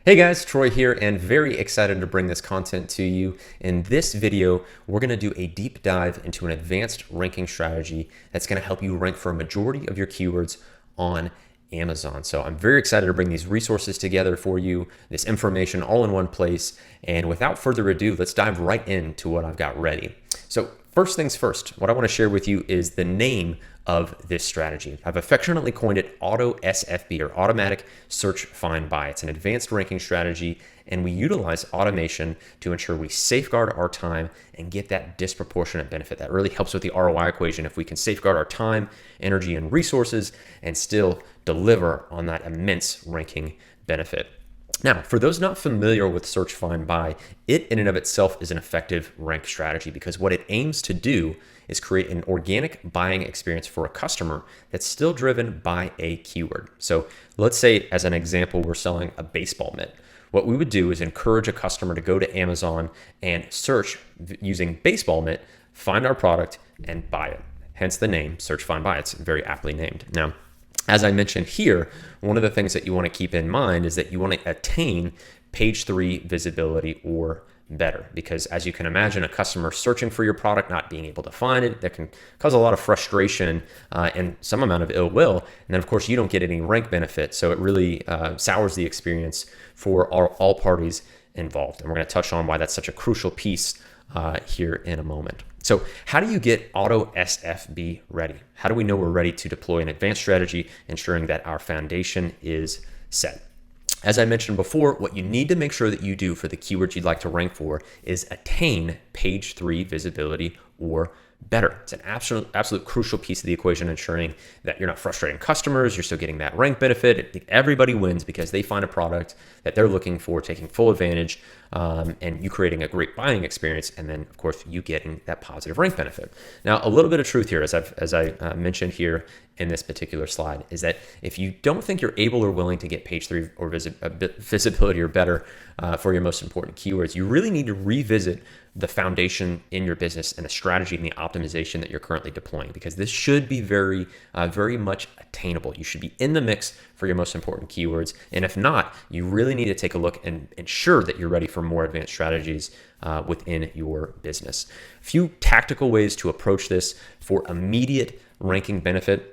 Hey guys, Troy here, and very excited to bring this content to you. In this video, we're going to do a deep dive into an advanced ranking strategy that's going to help you rank for a majority of your keywords on Amazon. So I'm very excited to bring these resources together for you, this information all in one place. And without further ado, let's dive right into what I've got ready. So first things first, what I want to share with you is the name of this strategy. I've affectionately coined it AUTO SFB, or Automatic Search Find Buy. It's an advanced ranking strategy, and we utilize automation to ensure we safeguard our time and get that disproportionate benefit. That really helps with the ROI equation if we can safeguard our time, energy, and resources and still deliver on that immense ranking benefit. Now, for those not familiar with Search Find Buy, it in and of itself is an effective rank strategy because what it aims to do is create an organic buying experience for a customer that's still driven by a keyword. So let's say, as an example, we're selling a baseball mitt. What we would do is encourage a customer to go to Amazon and search using baseball mitt, find our product, and buy it. Hence the name Search Find Buy. It's very aptly named. Now, as I mentioned here, one of the things that you want to keep in mind is that you want to attain page 3 visibility or better, because as you can imagine, a customer searching for your product, not being able to find it, that can cause a lot of frustration and some amount of ill will. And then of course you don't get any rank benefit. So it really sours the experience for all parties involved. And we're going to touch on why that's such a crucial piece here in a moment. So how do you get AUTO SFB ready? How do we know we're ready to deploy an advanced strategy, ensuring that our foundation is set? As I mentioned before, what you need to make sure that you do for the keywords you'd like to rank for is attain page 3 visibility or better. It's an absolute crucial piece of the equation, ensuring that you're not frustrating customers, you're still getting that rank benefit. Everybody wins because they find a product that they're looking for, taking full advantage, and you creating a great buying experience, and then of course you getting that positive rank benefit. Now, a little bit of truth here, as I mentioned here in this particular slide, is that if you don't think you're able or willing to get page 3 or visibility or better for your most important keywords, you really need to revisit the foundation in your business and the strategy and the optimization that you're currently deploying, because this should be very much attainable. You should be in the mix for your most important keywords. And if not, you really need to take a look and ensure that you're ready for more advanced strategies within your business. A few tactical ways to approach this for immediate ranking benefit.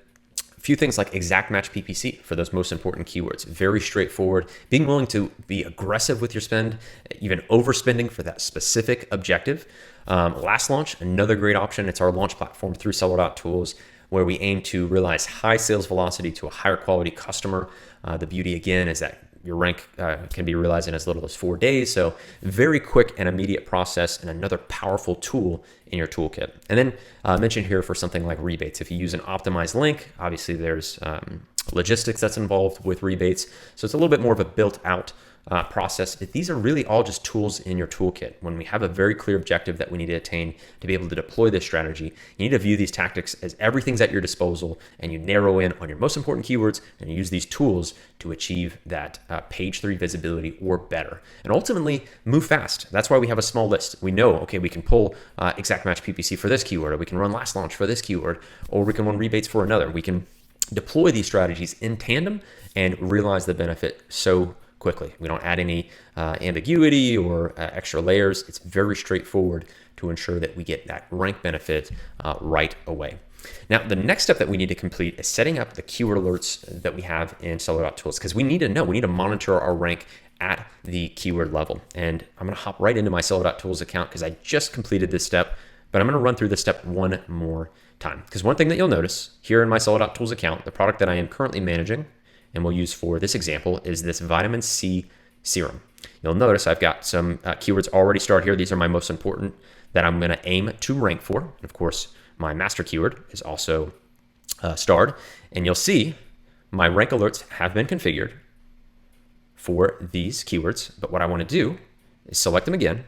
A few things like exact match PPC for those most important keywords. Very straightforward. Being willing to be aggressive with your spend, even overspending for that specific objective. Last launch, another great option. It's our launch platform through Seller.Tools, where we aim to realize high sales velocity to a higher quality customer. The beauty again is that your rank can be realized in as little as 4 days. So very quick and immediate process, and another powerful tool in your toolkit. And then mentioned here for something like rebates. If you use an optimized link, obviously there's logistics that's involved with rebates. So it's a little bit more of a built out process. These are really all just tools in your toolkit. When we have a very clear objective that we need to attain to be able to deploy this strategy, you need to view these tactics as everything's at your disposal, and you narrow in on your most important keywords and you use these tools to achieve that page 3 visibility or better. And ultimately move fast. That's why we have a small list. We know, okay, we can pull exact match PPC for this keyword, or we can run last launch for this keyword, or we can run rebates for another. We can deploy these strategies in tandem and realize the benefit so quickly. We don't add any ambiguity or extra layers. It's very straightforward to ensure that we get that rank benefit right away. Now, the next step that we need to complete is setting up the keyword alerts that we have in Seller.Tools, because we need to monitor our rank at the keyword level. And I'm going to hop right into my Seller.Tools account because I just completed this step, but I'm going to run through this step one more time. Because one thing that you'll notice here in my Seller.Tools account, the product that I am currently managing and we'll use for this example is this vitamin C serum. You'll notice I've got some keywords already starred here. These are my most important that I'm going to aim to rank for. And of course, my master keyword is also starred. And you'll see my rank alerts have been configured for these keywords. But what I want to do is select them again.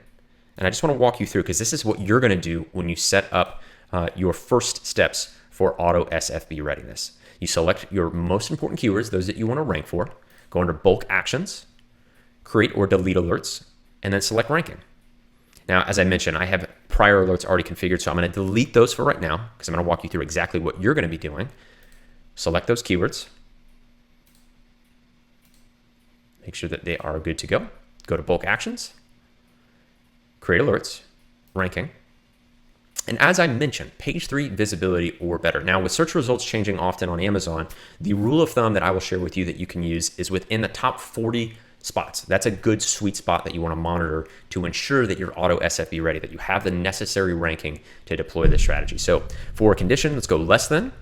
And I just want to walk you through, because this is what you're going to do when you set up your first steps for AUTO SFB readiness. You select your most important keywords, those that you want to rank for, go under bulk actions, create or delete alerts, and then select ranking. Now, as I mentioned, I have prior alerts already configured, so I'm going to delete those for right now because I'm going to walk you through exactly what you're going to be doing. Select those keywords, make sure that they are good to go. Go to bulk actions, create alerts, ranking. And as I mentioned, page 3 visibility or better. Now with search results changing often on Amazon, the rule of thumb that I will share with you that you can use is within the top 40 spots. That's a good sweet spot that you want to monitor to ensure that you're auto SFB ready, that you have the necessary ranking to deploy this strategy. So for a condition, let's go less than,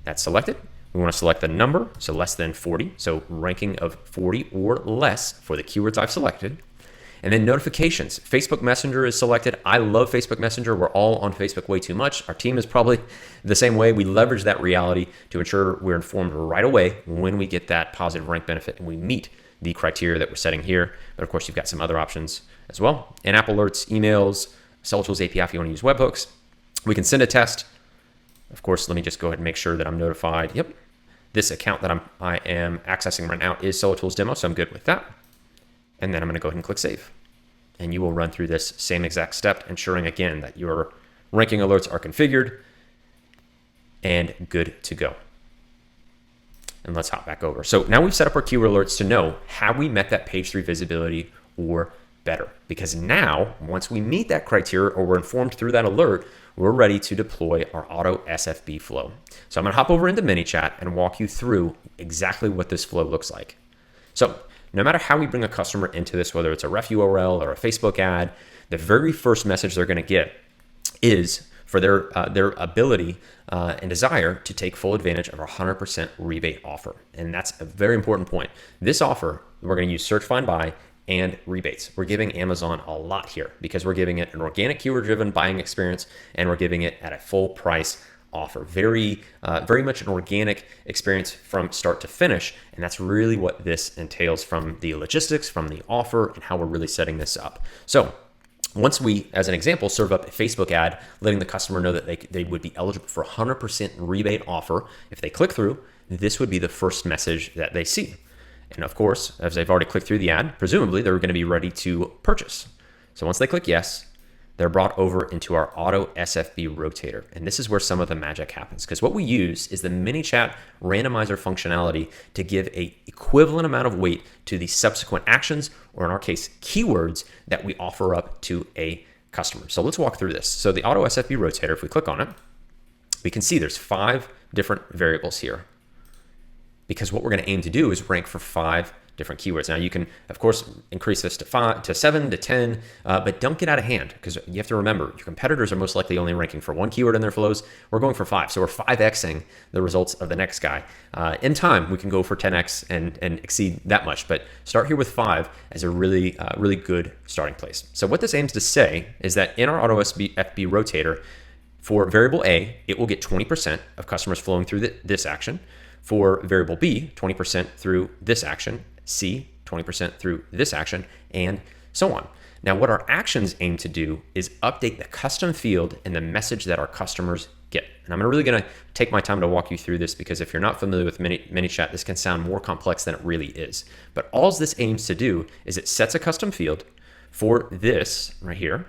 that's selected. We want to select the number, so less than 40. So ranking of 40 or less for the keywords I've selected. And then notifications. Facebook Messenger is selected. I love Facebook Messenger. We're all on Facebook way too much. Our team is probably the same way. We leverage that reality to ensure we're informed right away when we get that positive rank benefit and we meet the criteria that we're setting here. But of course, you've got some other options as well. In-app alerts, emails, Seller.Tools API if you want to use webhooks. We can send a test. Of course, let me just go ahead and make sure that I'm notified. Yep. This account that I am accessing right now is Seller.Tools demo, so I'm good with that. And then I'm going to go ahead and click save. And you will run through this same exact step, ensuring again that your ranking alerts are configured and good to go. And let's hop back over. So now we've set up our keyword alerts to know have we met that page 3 visibility or better. Because now, once we meet that criteria or we're informed through that alert, we're ready to deploy our auto SFB flow. So I'm going to hop over into ManyChat and walk you through exactly what this flow looks like. So no matter how we bring a customer into this, whether it's a ref URL or a Facebook ad, the very first message they're going to get is for their ability and desire to take full advantage of our 100% rebate offer. And that's a very important point. This offer, we're going to use search, find, buy, and rebates. We're giving Amazon a lot here because we're giving it an organic keyword-driven buying experience, and we're giving it at a full price offer. Very much an organic experience from start to finish. And that's really what this entails from the logistics, from the offer, and how we're really setting this up. So once we, as an example, serve up a Facebook ad, letting the customer know that they would be eligible for a 100% rebate offer, if they click through, this would be the first message that they see. And of course, as they've already clicked through the ad, presumably they're going to be ready to purchase. So once they click yes, they're brought over into our auto SFB rotator. And this is where some of the magic happens, because what we use is the ManyChat randomizer functionality to give an equivalent amount of weight to the subsequent actions, or in our case, keywords that we offer up to a customer. So let's walk through this. So the auto SFB rotator, if we click on it, we can see there's 5 different variables here, because what we're going to aim to do is rank for 5 different keywords. Now you can, of course, increase this to 5, to 7, to 10, but don't get out of hand, because you have to remember your competitors are most likely only ranking for 1 keyword in their flows. We're going for 5, so we're 5xing the results of the next guy. In time, we can go for 10x and exceed that much, but start here with 5 as a really good starting place. So what this aims to say is that in our auto SFB rotator, for variable A, it will get 20% of customers flowing through this action. For variable B, 20% through this action, C, 20% through this action, and so on. Now, what our actions aim to do is update the custom field and the message that our customers get. And I'm really going to take my time to walk you through this, because if you're not familiar with ManyChat, this can sound more complex than it really is. But all this aims to do is it sets a custom field for this right here,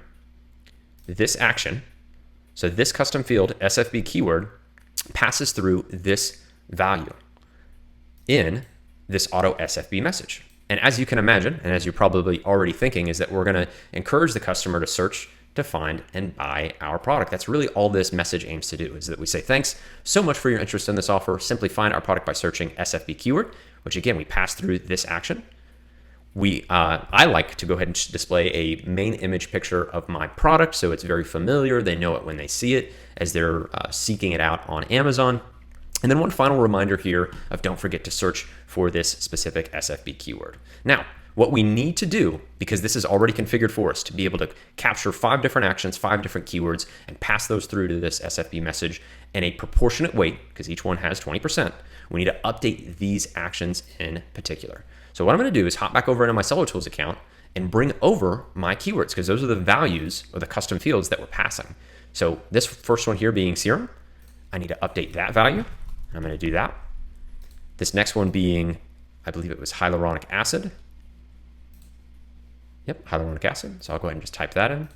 this action. So this custom field, SFB keyword, passes through this value in this auto SFB message. And as you can imagine, and as you're probably already thinking, is that we're going to encourage the customer to search, to find, and buy our product. That's really all this message aims to do, is that we say, thanks so much for your interest in this offer. Simply find our product by searching SFB keyword, which again, we pass through this action. I like to go ahead and display a main image picture of my product, so it's very familiar. They know it when they see it as they're seeking it out on Amazon. And then one final reminder here of don't forget to search for this specific SFB keyword. Now, what we need to do, because this is already configured for us to be able to capture 5 different actions, 5 different keywords, and pass those through to this SFB message in a proportionate weight, because each one has 20%, we need to update these actions in particular. So what I'm going to do is hop back over into my Seller.Tools account and bring over my keywords, because those are the values or the custom fields that we're passing. So this first one here being serum, I need to update that value. I'm going to do that. This next one being, I believe it was hyaluronic acid. Yep, hyaluronic acid. So I'll go ahead and just type that in.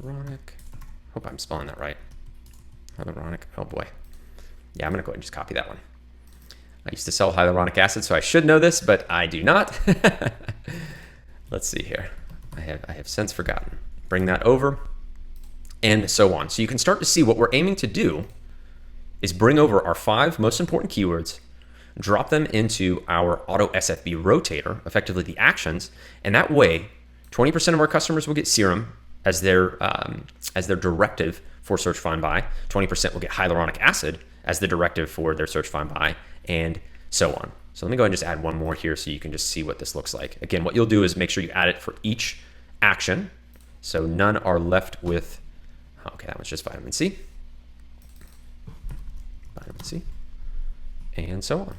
Hyaluronic. Hope I'm spelling that right. Hyaluronic. Oh boy. Yeah, I'm going to go ahead and just copy that one. I used to sell hyaluronic acid, so I should know this, but I do not. Let's see here. I have since forgotten. Bring that over, and so on. So you can start to see what we're aiming to do is bring over our 5 most important keywords, drop them into our AUTO SFB rotator, effectively the actions, and that way 20% of our customers will get serum as their directive for search, find, buy. 20% will get hyaluronic acid as the directive for their search, find, buy, and so on. So let me go ahead and just add one more here so you can just see what this looks like. Again, what you'll do is make sure you add it for each action, so none are left with, okay, that one's just vitamin C, and so on.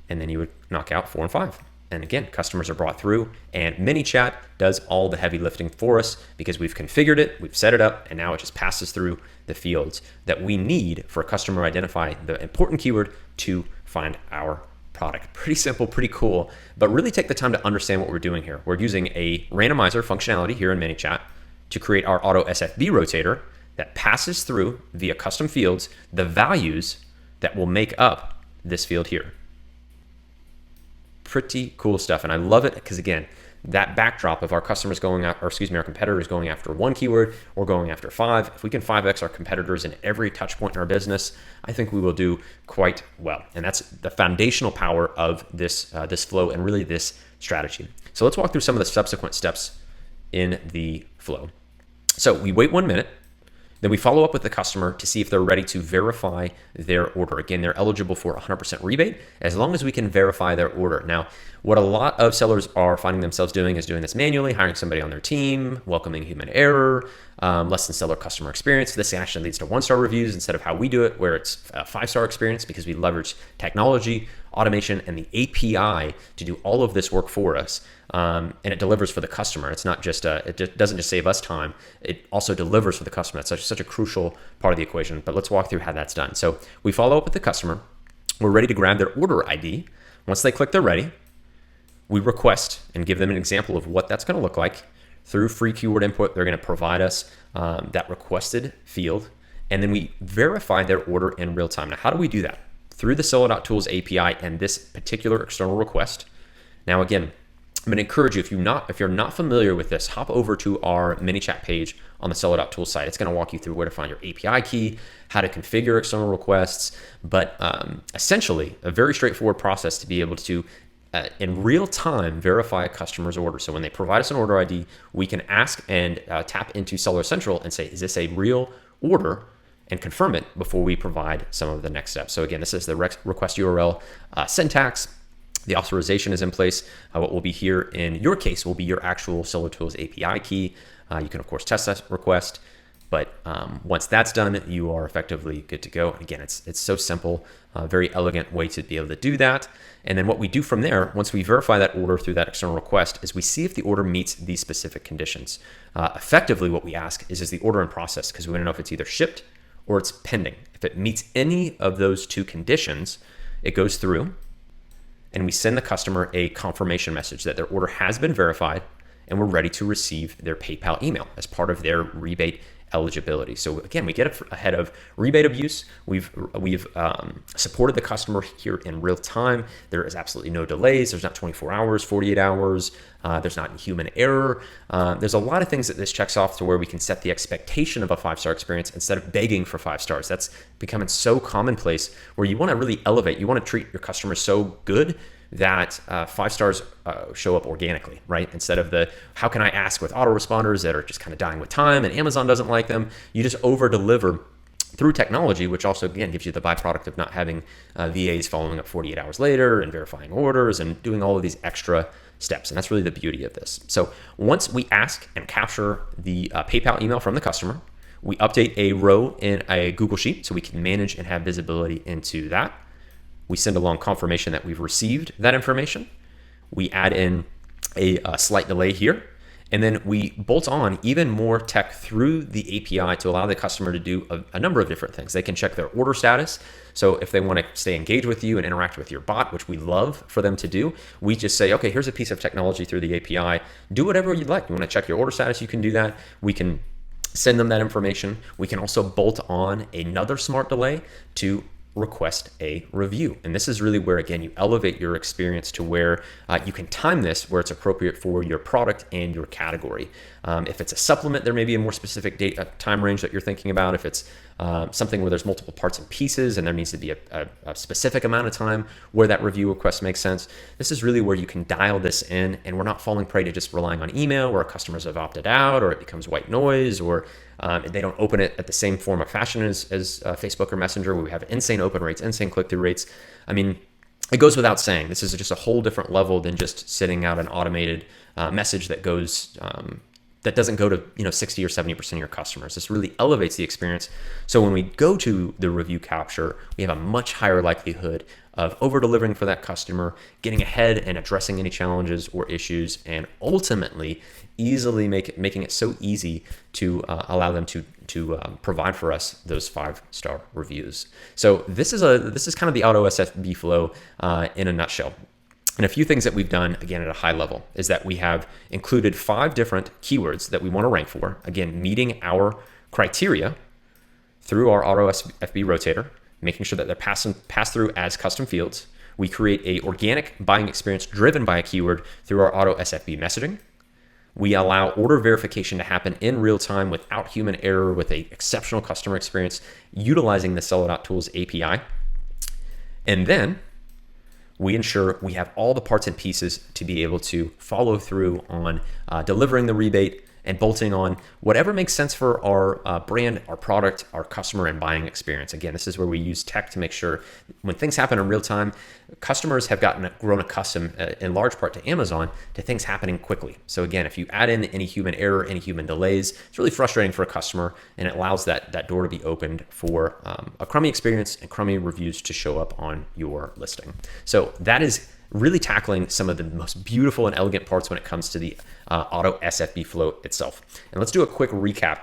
And then you would knock out 4 and 5. And again, customers are brought through, and ManyChat does all the heavy lifting for us because we've configured it, we've set it up, and now it just passes through the fields that we need for a customer to identify the important keyword to find our product. Pretty simple, pretty cool, but really take the time to understand what we're doing here. We're using a randomizer functionality here in ManyChat to create our AUTO SFB rotator that passes through via custom fields the values that will make up this field here. Pretty cool stuff, and I love it because again, that backdrop of our customers going out, or excuse me, our competitors going after 1 keyword or going after 5. If we can 5x our competitors in every touch point in our business, I think we will do quite well. And that's the foundational power of this this flow and really this strategy. So let's walk through some of the subsequent steps in the flow. So we wait 1 minute. Then we follow up with the customer to see if they're ready to verify their order. Again, they're eligible for 100% rebate as long as we can verify their order. Now, what a lot of sellers are finding themselves doing is doing this manually, hiring somebody on their team, welcoming human error, less than stellar customer experience. This actually leads to 1-star reviews instead of how we do it, where it's a 5-star experience because we leverage technology, automation, and the API to do all of this work for us. And it delivers for the customer. It's not just it doesn't just save us time. It also delivers for the customer. It's such a crucial part of the equation. But let's walk through how that's done. So we follow up with the customer. We're ready to grab their order ID. Once they click they're ready, we request and give them an example of what that's going to look like. Through free keyword input, they're going to provide us that requested field, and then we verify their order in real time. Now, how do we do that? Through the Seller.Tools API and this particular external request. Now, again, I'm going to encourage you, if you're not familiar with this, hop over to our ManyChat page on the Seller.Tools site. It's going to walk you through where to find your API key, how to configure external requests, but essentially a very straightforward process to be able to, in real time, verify a customer's order. So when they provide us an order ID, we can ask and tap into Seller Central and say, is this a real order? And confirm it before we provide some of the next steps. So again, this is the request URL syntax. The authorization is in place. What will be here in your case will be your actual Seller.Tools API key. You can, of course, test that request. But once that's done, you are effectively good to go. Again, it's so simple, very elegant way to be able to do that. And then what we do from there, once we verify that order through that external request, is we see if the order meets these specific conditions. Effectively, what we ask is the order in process? Because we want to know if it's either shipped or it's pending. If it meets any of those 2 conditions, it goes through and we send the customer a confirmation message that their order has been verified and we're ready to receive their PayPal email as part of their rebate eligibility. So again, we get ahead of rebate abuse. We've supported the customer here in real time. There is absolutely no delays. There's not 24 hours, 48 hours. There's not human error. There's a lot of things that this checks off to where we can set the expectation of a 5-star experience instead of begging for 5 stars. That's becoming so commonplace where you want to really elevate. You want to treat your customers so good that 5 stars show up organically, right? Instead of the, how can I ask with autoresponders that are just kind of dying with time and Amazon doesn't like them, you just over deliver through technology, which also, again, gives you the byproduct of not having VAs following up 48 hours later and verifying orders and doing all of these extra steps. And that's really the beauty of this. So once we ask and capture the PayPal email from the customer, we update a row in a Google Sheet so we can manage and have visibility into that. We send along confirmation that we've received that information. We add in a slight delay here, and then we bolt on even more tech through the API to allow the customer to do a number of different things. They can check their order status. So if they want to stay engaged with you and interact with your bot, which we love for them to do, we just say, okay, here's a piece of technology through the API. Do whatever you'd like. You want to check your order status, you can do that. We can send them that information. We can also bolt on another smart delay to request a review. And this is really where, again, you elevate your experience to where you can time this where it's appropriate for your product and your category. If it's a supplement, there may be a more specific time range that you're thinking about. If it's something where there's multiple parts and pieces and there needs to be a specific amount of time where that review request makes sense, this is really where you can dial this in, and we're not falling prey to just relying on email where our customers have opted out, or it becomes white noise, or they don't open it at the same form of fashion as Facebook or Messenger, where we have insane open rates, insane click-through rates. I mean, it goes without saying, this is just a whole different level than just sitting out an automated message that goes that doesn't go to 60 or 70% of your customers. This really elevates the experience. So when we go to the review capture, we have a much higher likelihood of over-delivering for that customer, getting ahead and addressing any challenges or issues, and ultimately easily making it so easy to allow them to provide for us those 5-star reviews. So this is kind of the AUTO SFB flow in a nutshell. And a few things that we've done, again, at a high level, is that we have included 5 different keywords that we want to rank for, again, meeting our criteria through our AUTO SFB rotator, making sure that they're passed through as custom fields. We create a organic buying experience driven by a keyword through our AUTO SFB messaging. We allow order verification to happen in real time without human error, with an exceptional customer experience utilizing the Seller.Tools API. And then we ensure we have all the parts and pieces to be able to follow through on delivering the rebate and bolting on whatever makes sense for our brand, our product, our customer, and buying experience. Again, this is where we use tech to make sure when things happen in real time, customers have grown accustomed in large part to Amazon to things happening quickly. So again, if you add in any human error, any human delays, it's really frustrating for a customer, and it allows that door to be opened for a crummy experience and crummy reviews to show up on your listing. So that is really tackling some of the most beautiful and elegant parts when it comes to the AUTO SFB flow itself. And let's do a quick recap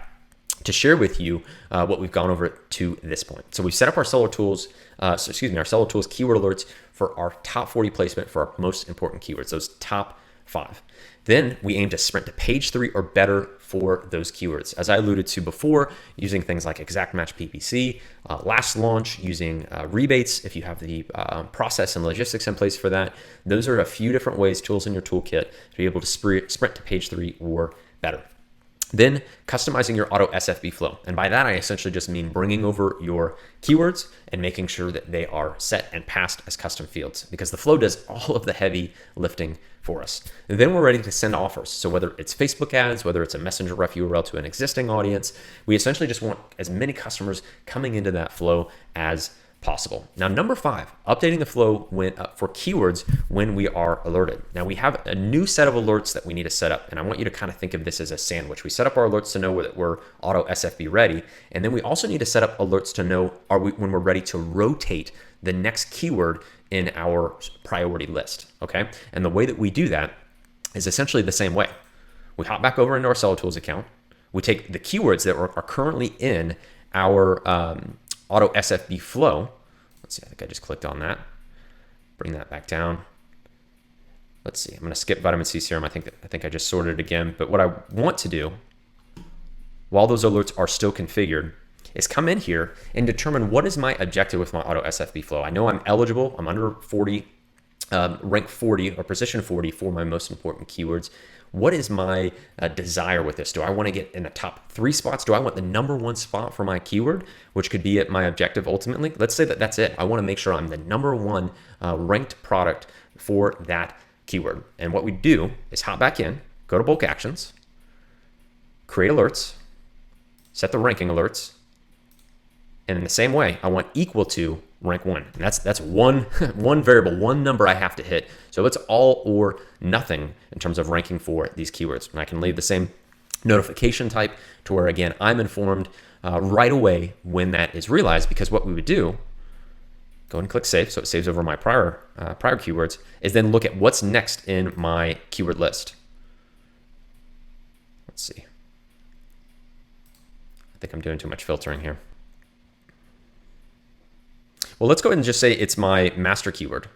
to share with you what we've gone over to this point. So we've set up our Seller.Tools, our Seller.Tools keyword alerts for our top 40 placement for our most important keywords, those top 5. Then we aim to sprint to page 3 or better for those keywords. As I alluded to before, using things like exact match PPC, last launch, using rebates if you have the process and logistics in place for that. Those are a few different ways, tools in your toolkit to be able to sprint to page 3 or better. Then customizing your AUTO SFB flow. And by that, I essentially just mean bringing over your keywords and making sure that they are set and passed as custom fields, because the flow does all of the heavy lifting for us. And then we're ready to send offers. So whether it's Facebook ads, whether it's a messenger ref URL to an existing audience, we essentially just want as many customers coming into that flow as possible. Now, number 5, updating the flow for keywords when we are alerted. Now, we have a new set of alerts that we need to set up, and I want you to kind of think of this as a sandwich. We set up our alerts to know that we're AUTO SFB ready, and then we also need to set up alerts to know when we're ready to rotate the next keyword in our priority list, okay? And the way that we do that is essentially the same way. We hop back over into our Seller.Tools account. We take the keywords that are currently in our AUTO SFB flow. Let's see, I think I just clicked on that. Bring that back down. Let's see, I'm gonna skip vitamin C serum. I think I just sorted it again. But what I want to do, while those alerts are still configured, is come in here and determine what is my objective with my AUTO SFB flow. I know I'm eligible, I'm under 40, rank 40 or position 40 for my most important keywords. What is my desire with this? Do I want to get in the top 3 spots? Do I want the number 1 spot for my keyword, which could be at my objective ultimately? Let's say that that's it. I want to make sure I'm the number 1 ranked product for that keyword. And what we do is hop back in, go to bulk actions, create alerts, set the ranking alerts, and in the same way, I want equal to rank 1. And that's one variable, one number I have to hit. So it's all or nothing in terms of ranking for these keywords. And I can leave the same notification type to where, again, I'm informed right away when that is realized, because what we would do, go ahead and click save, so it saves over my prior keywords, is then look at what's next in my keyword list. Let's see. I think I'm doing too much filtering here. Well, let's go ahead and just say it's my master keyword,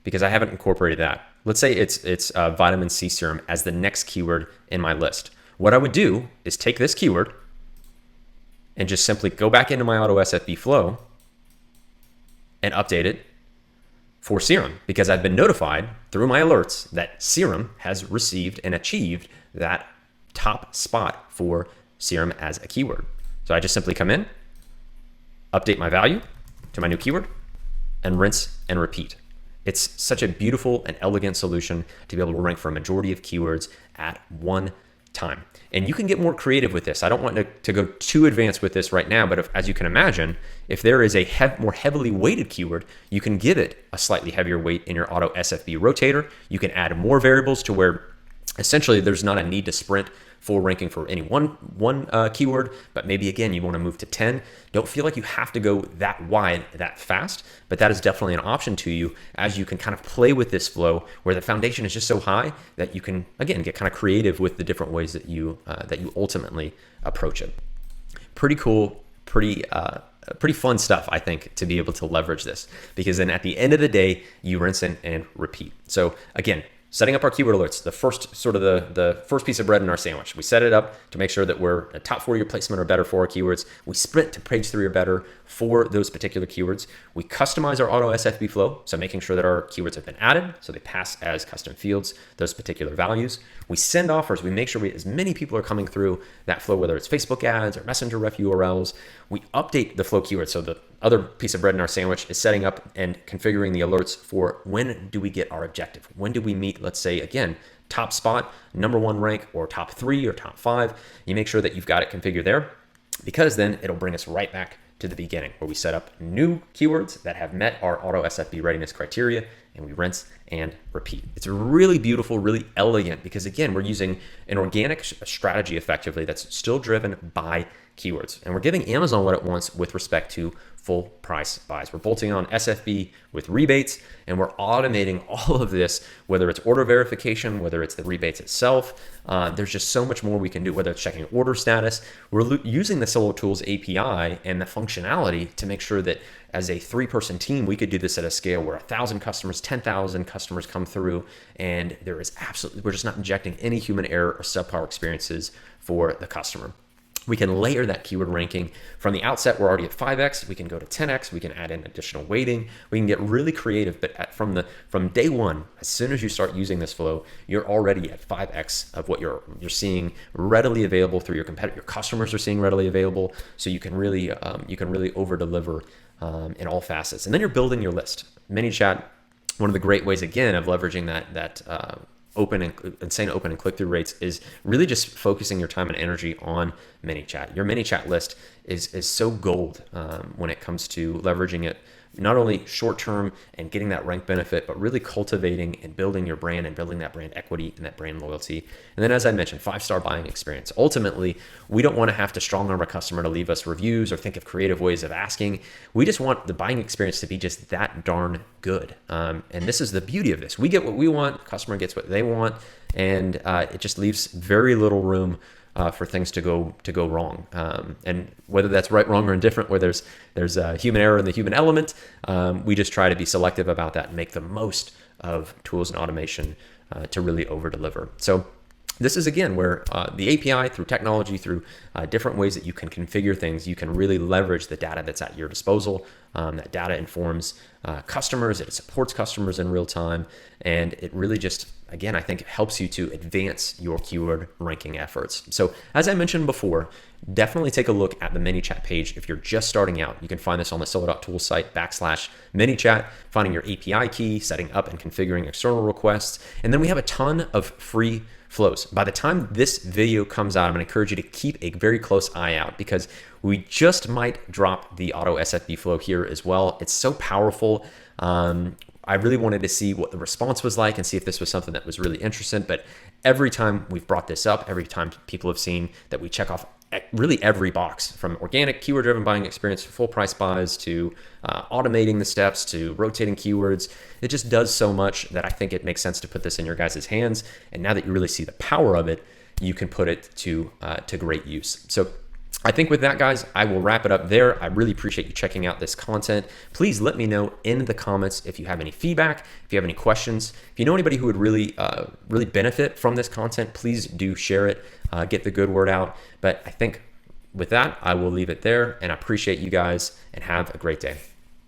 because I haven't incorporated that. Let's say it's vitamin C serum as the next keyword in my list. What I would do is take this keyword and just simply go back into my AUTO SFB flow and update it for Serum because I've been notified through my alerts that Serum has received and achieved that top spot for Serum as a keyword. So I just simply come in, update my value to my new keyword, and rinse and repeat. It's such a beautiful and elegant solution to be able to rank for a majority of keywords at one time. And you can get more creative with this. I don't want to go too advanced with this right now, but as you can imagine, if there is a more heavily weighted keyword, you can give it a slightly heavier weight in your AUTO SFB rotator. You can add more variables to where essentially there's not a need to sprint full ranking for any one keyword, but maybe again, you want to move to 10. Don't feel like you have to go that wide, that fast, but that is definitely an option to you as you can kind of play with this flow where the foundation is just so high that you can, again, get kind of creative with the different ways that you ultimately approach it. Pretty cool, pretty fun stuff, I think, to be able to leverage this, because then at the end of the day, you rinse and repeat. So again, setting up our keyword alerts, the first sort of the first piece of bread in our sandwich. We set it up to make sure that we're a top 4 year placement or better for our keywords. We sprint to page 3 or better for those particular keywords. We customize our AUTO SFB flow, so making sure that our keywords have been added, so they pass as custom fields, those particular values. We send offers. We make sure as many people are coming through that flow, whether it's Facebook ads or Messenger ref URLs. We update the flow keywords. So the other piece of bread in our sandwich is setting up and configuring the alerts for when do we get our objective? When do we meet, let's say, again, top spot, number 1 rank, or top 3 or top 5. You make sure that you've got it configured there, because then it'll bring us right back to the beginning where we set up new keywords that have met our AUTO SFB readiness criteria, and we rinse and repeat. It's really beautiful, really elegant, because again, we're using an organic strategy effectively that's still driven by keywords. And we're giving Amazon what it wants with respect to full price buys. We're bolting on SFB with rebates, and we're automating all of this, whether it's order verification, whether it's the rebates itself. There's just so much more we can do, whether it's checking order status. We're using the Seller.Tools API and the functionality to make sure that as a 3-person team, we could do this at a scale where 1,000 customers, 10,000 customers come through, and we're just not injecting any human error or subpar experiences for the customer. We can layer that keyword ranking from the outset. We're already at 5x. We can go to 10x. We can add in additional weighting. We can get really creative, but from day one, as soon as you start using this flow, you're already at 5x of what you're seeing readily available through your competitor. Your customers are seeing readily available, so you can really over deliver in all facets. And then you're building your list. ManyChat, one of the great ways again of leveraging that insane open and click-through rates is really just focusing your time and energy on ManyChat. Your ManyChat list is so gold when it comes to leveraging it, not only short-term and getting that rank benefit, but really cultivating and building your brand and building that brand equity and that brand loyalty. And then, as I mentioned, 5-star buying experience. Ultimately, we don't want to have to strong arm a customer to leave us reviews or think of creative ways of asking. We just want the buying experience to be just that darn good. And this is the beauty of this. We get what we want, customer gets what they want, and it just leaves very little room for things to go wrong, and whether that's right, wrong, or indifferent, where there's a human error in the human element, we just try to be selective about that and make the most of tools and automation to really over deliver. So this is again where the API, through technology, through different ways that you can configure things, you can really leverage the data that's at your disposal. That data informs customers, it supports customers in real time, and it really just, again, I think helps you to advance your keyword ranking efforts. So as I mentioned before, definitely take a look at the ManyChat page if you're just starting out. You can find this on the Seller.Tools site /ManyChat, finding your API key, setting up and configuring external requests. And then we have a ton of free flows. By the time this video comes out, I'm going to encourage you to keep a very close eye out, because we just might drop the AUTO SFB flow here as well. It's so powerful. I really wanted to see what the response was like and see if this was something that was really interesting. But every time we've brought this up, every time people have seen that we check off really every box, from organic keyword-driven buying experience to full price buys to automating the steps to rotating keywords, it just does so much that I think it makes sense to put this in your guys' hands. And now that you really see the power of it, you can put it to great use. So I think with that, guys, I will wrap it up there. I really appreciate you checking out this content. Please let me know in the comments if you have any feedback, if you have any questions. If you know anybody who would really benefit from this content, please do share it, get the good word out. But I think with that, I will leave it there, and I appreciate you guys, and have a great day.